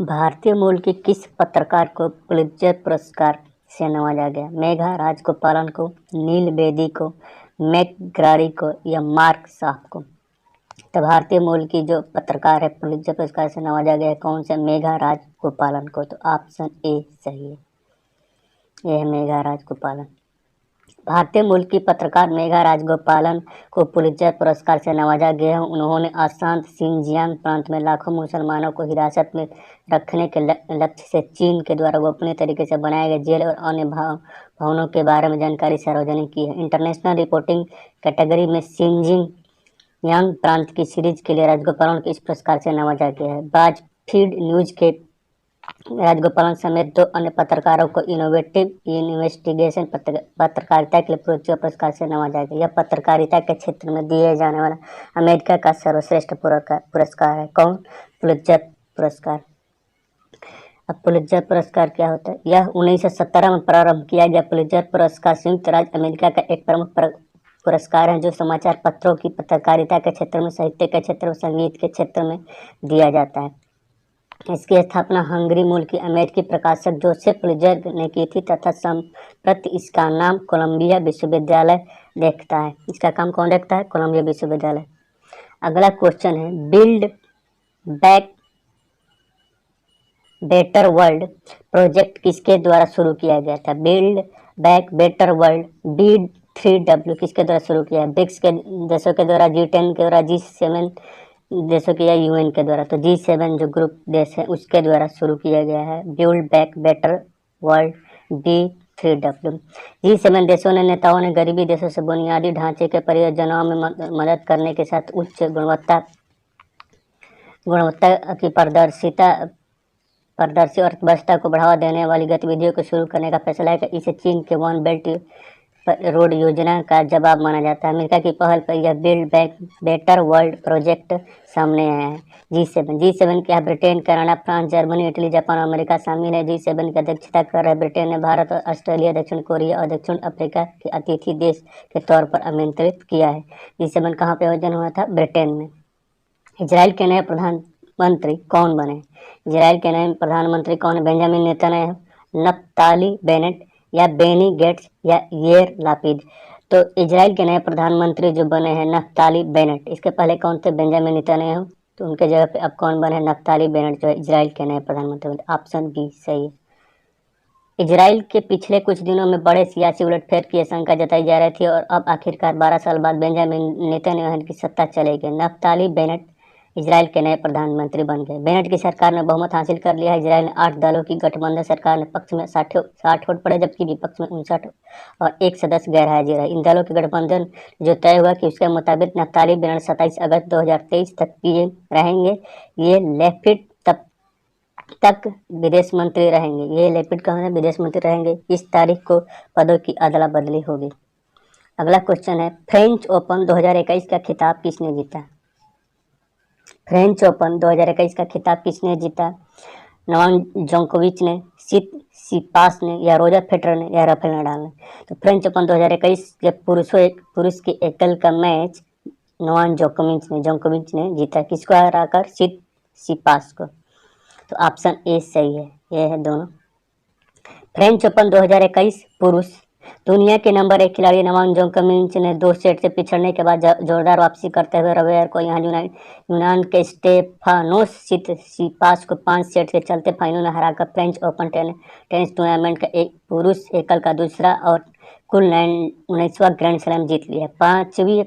भारतीय मूल की किस पत्रकार को पुलित्जर पुरस्कार से नवाजा गया? मेघा राजगोपालन को, नील बेदी को, मैकग्रारी को या मार्क साफ को? तो भारतीय मूल की जो पत्रकार है पुलित्जर पुरस्कार से नवाजा गया कौन से? मेघा राजगोपालन को। तो ऑप्शन ए सही है, यह है मेघा राजगोपालन। भारतीय मूल की पत्रकार मेघा राजगोपालन को पुलित्जर पुरस्कार से नवाजा गया है। उन्होंने अशांत शिनजियांग प्रांत में लाखों मुसलमानों को हिरासत में रखने के लक्ष्य से चीन के द्वारा गोपनीय तरीके से बनाए गए जेल और अन्य भवनों के बारे में जानकारी सार्वजनिक की है। इंटरनेशनल रिपोर्टिंग कैटेगरी में शिनजियांग प्रांत की सीरीज के लिए राजगोपालन को इस पुरस्कार से नवाजा गया है। बाज़फीड न्यूज के राजगोपालन समेत 2 अन्य पत्रकारों को इनोवेटिव इन्वेस्टिगेशन पत्रकारिता के लिए पुलित्जर पुरस्कार से नवाजा गया। यह पत्रकारिता के क्षेत्र में दिए जाने वाला अमेरिका का सर्वश्रेष्ठ पुरस्कार है। कौन? पुलित्जर पुरस्कार। अब पुलित्जर पुरस्कार क्या होता है? यह 1917 में प्रारंभ किया गया पुलित्जर पुरस्कार संयुक्त राज्य अमेरिका का एक प्रमुख पुरस्कार है जो समाचार पत्रों की पत्रकारिता के क्षेत्र में, साहित्य के क्षेत्र में, संगीत के क्षेत्र में दिया जाता है। इसकी स्थापना हंगरी मूल की अमेरिकी प्रकाशक जोसेफ पुलित्जर ने की थी तथा संप्रति इसका नाम कोलंबिया विश्वविद्यालय देखता है। इसका काम कौन देखता है? कोलंबिया विश्वविद्यालय। अगला क्वेश्चन है, build back better world project किसके द्वारा शुरू किया गया था? Build back better world B3W किसके द्वारा शुरू किया है? ब्रिक्स के देशों के द्वारा, G10 के द्वारा, G7 देशों के या UN के द्वारा? तो G7 जो ग्रुप देश है उसके द्वारा शुरू किया गया है build back better world B3W। G7 देशों ने नेताओं ने गरीबी देशों से बुनियादी ढांचे के परियोजनाओं में मदद करने के साथ उच्च गुणवत्ता की पारदर्शी अर्थव्यवस्था को बढ़ावा देने वाली गतिविधियों को शुरू करने का फैसला है। इसे चीन के वन बेल्ट रोड योजना का जवाब माना जाता है। अमेरिका की पहल पर यह build back better world project सामने आया है। G7 क्या? Britain, Canada, France, Germany, Italy, Japan और अमेरिका शामिल है। G7 की अध्यक्षता कर रहे ब्रिटेन ने भारत, ऑस्ट्रेलिया, दक्षिण कोरिया और दक्षिण अफ्रीका के अतिथि देश के तौर पर आमंत्रित किया है। G7 कहाँ पे आयोजन हुआ था? ब्रिटेन में। इजराइल के नए प्रधानमंत्री कौन बने? इजराइल के नए प्रधानमंत्री कौन है? बेंजामिन नेतन्याहू, नफ्ताली बेनेट या बेनी गेट्स या येर लापिड? तो इजराइल के नए प्रधानमंत्री जो बने हैं नफ्ताली बेनेट। इसके पहले कौन थे? Benjamin Netanyahu. तो उनके जगह पे अब कौन बने? नफ्ताली बेनेट जो है इजराइल के नए प्रधानमंत्री बने। ऑप्शन बी सही है। इजराइल के पिछले कुछ दिनों में बड़े सियासी उलटफेर की आशंका जताई जा रही थी और अब आखिरकार 12 साल बाद बेंजामिन नेतन्याहू की सत्ता चलेगी। नफ्ताली बेनेट इजराइल के नए प्रधानमंत्री बन गए। बेनेट की सरकार ने बहुमत हासिल कर लिया है। इजराइल ने 8 दलों की गठबंधन सरकार ने पक्ष में 60 वोट पड़े जबकि विपक्ष में 59 और एक सदस्य गैर हाजिर है। इन दलों के गठबंधन जो तय हुआ कि उसके मुताबिक नफ्ताली बेनेट 27 अगस्त 2023 तक पीएम रहेंगे। ये लेपिड तब तक विदेश मंत्री रहेंगे। ये लेपिड कहाँ है? विदेश मंत्री रहेंगे। इस तारीख को पदों की अदला बदली होगी। अगला क्वेश्चन है, फ्रेंच ओपन 2021 का खिताब किसने जीता? फ्रेंच ओपन 2021 का खिताब किसने जीता? नोवाक जोकोविच ने, सिपास ने या रोजर फेडरर ने या राफेल नडाल ने? तो फ्रेंच ओपन 2021 के पुरुष की एकल का मैच नोवाक जोकोविच ने जीता। किसको हराकर? सिपास को। तो ऑप्शन ए सही है, ये है दोनों। फ्रेंच ओपन 2021 पुरुष दुनिया के नंबर 1 खिलाड़ी नोवाक जोकोविच ने 2 सेट से पिछड़ने के बाद जोरदार वापसी करते हुए रविवार को यहाँ यूनान के स्टेफानोस सिपास को 5 सेट के चलते फाइनल में हराकर फ्रेंच ओपन टेनिस टूर्नामेंट का एक पुरुष एकल का दूसरा और कुल 19वां ग्रैंड स्लैम जीत लिया। 5वीं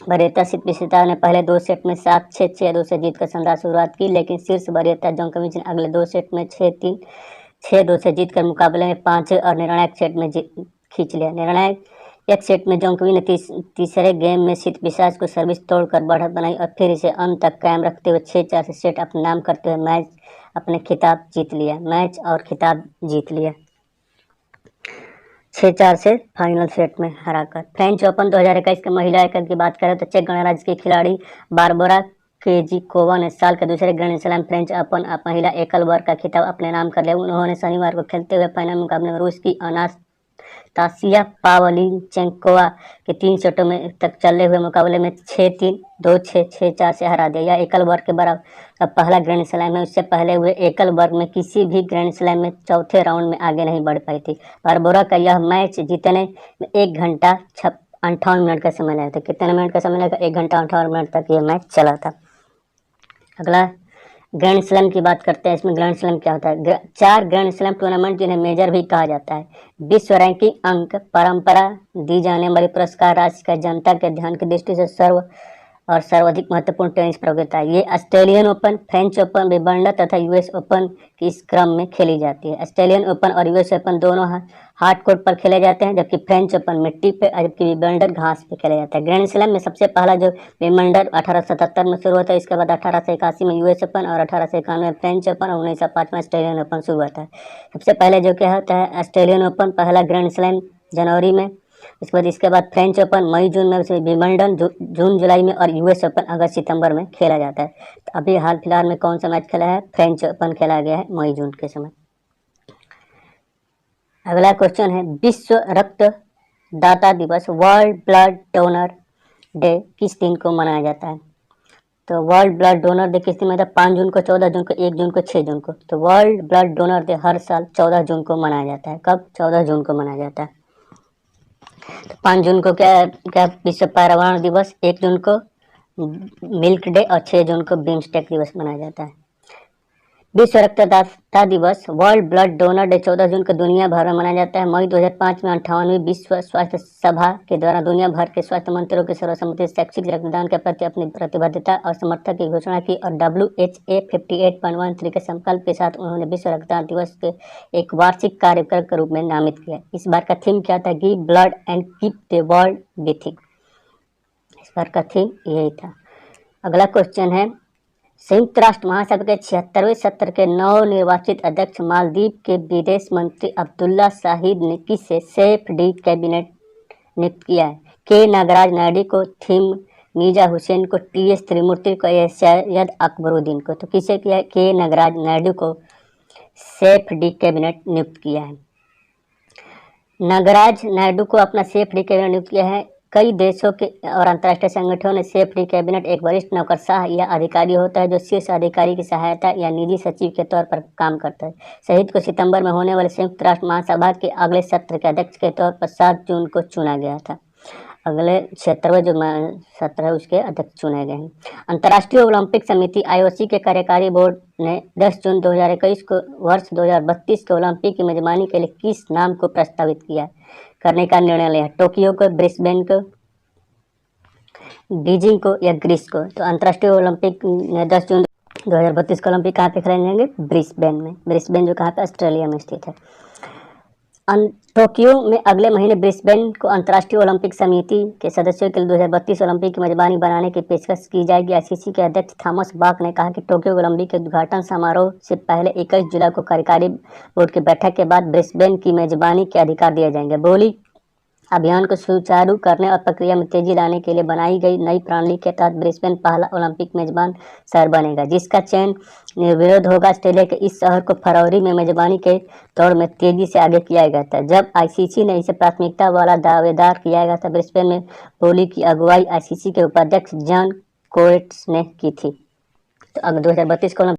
वरीयता विजेता ने पहले 2 सेट में 7-6, 6-2 से जीतकर शानदार शुरुआत की, लेकिन शीर्ष वरीयता जोकोविच ने अगले 2 सेट में 6-3, 6-2 से जीतकर मुकाबले में 5 और निर्णायक सेट में खींच लिया। निर्णायक एक सेट में जोकोविच ने तीसरे गेम में सितसिपास को सर्विस तोड़कर बढ़त बनाई और फिर इसे अंत तक कायम रखते हुए 6-4 से सेट अपने नाम करते हुए मैच और खिताब जीत लिया 6-4 से फाइनल सेट में हराकर। फ्रेंच ओपन 2021 के महिला एकल की बात करें तो चेक गणराज्य की खिलाड़ी बारबोरा केजिकोवा ने साल के दूसरे ग्रैंड स्लैम फ्रेंच ओपन महिला एकल वर्ग का खिताब अपने नाम कर लिया। उन्होंने शनिवार को खेलते हुए फाइनल मुकाबले में रूस की तासिया पावलिंचेंकोवा के 3 सेटों में तक चले हुए मुकाबले में 6-3, 2-6, 6-4 से हरा दिया। यह एकल वर्ग के बराबर का पहला ग्रैंड स्लैम है। उससे पहले हुए एकल वर्ग में किसी भी ग्रैंड स्लैम में चौथे राउंड में आगे नहीं बढ़ पाई थी। बारबोरा का यह मैच जीतने में 1 घंटा 58 मिनट का समय लगा था। कितने मिनट का समय लगा? 1 घंटा 58 मिनट तक यह मैच चला था। अगला ग्रैंड स्लैम की बात करते हैं। इसमें ग्रैंड स्लैम क्या होता है? 4 ग्रैंड स्लैम टूर्नामेंट जिन्हें मेजर भी कहा जाता है। विश्व रैंकिंग अंक, परंपरा, दी जाने वाली पुरस्कार राशि का जनता के ध्यान की दृष्टि से सर्वाधिक महत्वपूर्ण टेनिस प्रतियोगिता है। ये Australian open, French open, Wimbledon तथा यूएस ओपन की इस क्रम में खेली जाती है। ऑस्ट्रेलियन ओपन और यूएस ओपन दोनों हार्ड कोर्ट पर खेले जाते हैं, जबकि फ्रेंच ओपन मिट्टी पे, जबकि विंबलडन घास पे खेला जाता है। ग्रैंड स्लैम में सबसे पहला जो विंबलडन 1877 में शुरू होता है, इसके बाद 1881 में यूएस ओपन और 1891 में फ्रेंच ओपन और 1905 में ऑस्ट्रेलियन ओपन शुरू होता है। सबसे पहले जो क्या होता है, ऑस्ट्रेलियन ओपन पहला ग्रैंड स्लैम जनवरी में, इसके बाद फ्रेंच ओपन मई जून में, विंबलडन जून जुलाई में और यूएस ओपन अगस्त सितंबर में खेला जाता है। तो अभी हाल फिलहाल में कौन सा मैच खेला है? फ्रेंच ओपन खेला गया है मई जून के समय। अगला क्वेश्चन है, विश्व रक्तदाता दिवस, वर्ल्ड ब्लड डोनर डे किस दिन को मनाया जाता है? तो वर्ल्ड ब्लड डोनर डे किस दिन में? 5 जून को, 14 जून को, 1 जून को, 6 जून को। तो वर्ल्ड ब्लड डोनर डे हर साल 14 जून को मनाया जाता है। कब? 14 जून को मनाया जाता है। तो 5 जून को क्या विश्व पर्यावरण दिवस, 1 जून को मिल्क डे और 6 जून को बिम्स्टेक दिवस मनाया जाता है। विश्व रक्तदाता दिवस, वर्ल्ड ब्लड डोनर डे 14 जून को दुनिया भर में मनाया जाता है। मई 2005 में 58वीं विश्व स्वास्थ्य सभा के द्वारा दुनिया भर के स्वास्थ्य मंत्रियों की सर्वसम्मति से शैक्षिक रक्तदान के प्रति अपनी प्रतिबद्धता और समर्थन की घोषणा की और WHA 58.13 के संकल्प के साथ उन्होंने विश्व रक्तदान दिवस के एक वार्षिक कार्यक्रम के रूप में नामित किया। इस बार का थीम क्या था? Give blood and keep the world breathing. इस बार का थीम यही था। अगला क्वेश्चन है, संयुक्त राष्ट्र महासभा के 76वें सत्र के नवनिर्वाचित अध्यक्ष मालदीव के विदेश मंत्री अब्दुल्ला शाहिद ने किसे सेफ डी कैबिनेट नियुक्त किया है? के नागराज नायडू को, थीम मीजा हुसैन को, TS त्रिमूर्ति को या सैयद अकबरुद्दीन को? तो किसे किया है? के नागराज नायडू को सेफ डी कैबिनेट नियुक्त किया है। नागराज नायडू को अपना सेफ डी कैबिनेट नियुक्त किया है। कई देशों के और अंतर्राष्ट्रीय संगठनों ने सेफ डी कैबिनेट एक वरिष्ठ नौकरशाह या अधिकारी होता है जो शीर्ष अधिकारी की सहायता या निजी सचिव के तौर पर काम करता है। शहीद को सितंबर में होने वाले संयुक्त राष्ट्र महासभा के अगले सत्र के अध्यक्ष के तौर पर 7 जून को चुना गया था। अगले 76वें जो सत्र है उसके अध्यक्ष चुने गए हैं। अंतर्राष्ट्रीय ओलंपिक समिति IOC के कार्यकारी बोर्ड ने 10 जून 2021 को वर्ष 2032 के ओलंपिक की मेजबानी के लिए किस नाम को प्रस्तावित किया करने का निर्णय लिया? टोक्यो को, ब्रिस्बेन को, बीजिंग को या ग्रीस को? तो अंतर्राष्ट्रीय ओलंपिक ने 10 जून 2032 को ओलंपिक कहाँ पे कराए जाएंगे? ब्रिस्बेन में। ब्रिस्बेन जो कहाँ पे? ऑस्ट्रेलिया में स्थित है। टोक्यो में अगले महीने ब्रिस्बेन को अंतर्राष्ट्रीय ओलंपिक समिति के सदस्यों के लिए 2032 ओलंपिक की मेजबानी बनाने की पेशकश की जाएगी। ICC के अध्यक्ष थॉमस बाक ने कहा कि टोक्यो ओलंपिक के उद्घाटन समारोह से पहले 21 जुलाई को कार्यकारी बोर्ड की बैठक के बाद ब्रिस्बेन की मेजबानी के अधिकार दिए जाएंगे। बोली अभियान को सुचारू करने और प्रक्रिया में तेजी लाने के लिए बनाई गई नई प्रणाली के तहत ब्रिस्बेन पहला ओलंपिक मेजबान शहर बनेगा, जिसका चयन निर्विरोध होगा। ऑस्ट्रेलिया के इस शहर को फरवरी में मेजबानी के दौड़ में तेजी से आगे किया गया था, जब ICC ने इसे प्राथमिकता वाला दावेदार किया गया था। ब्रिस्बेन में बोली की अगुवाई ICC के उपाध्यक्ष जॉन कोएट्स ने की थी। तो अब 2032 को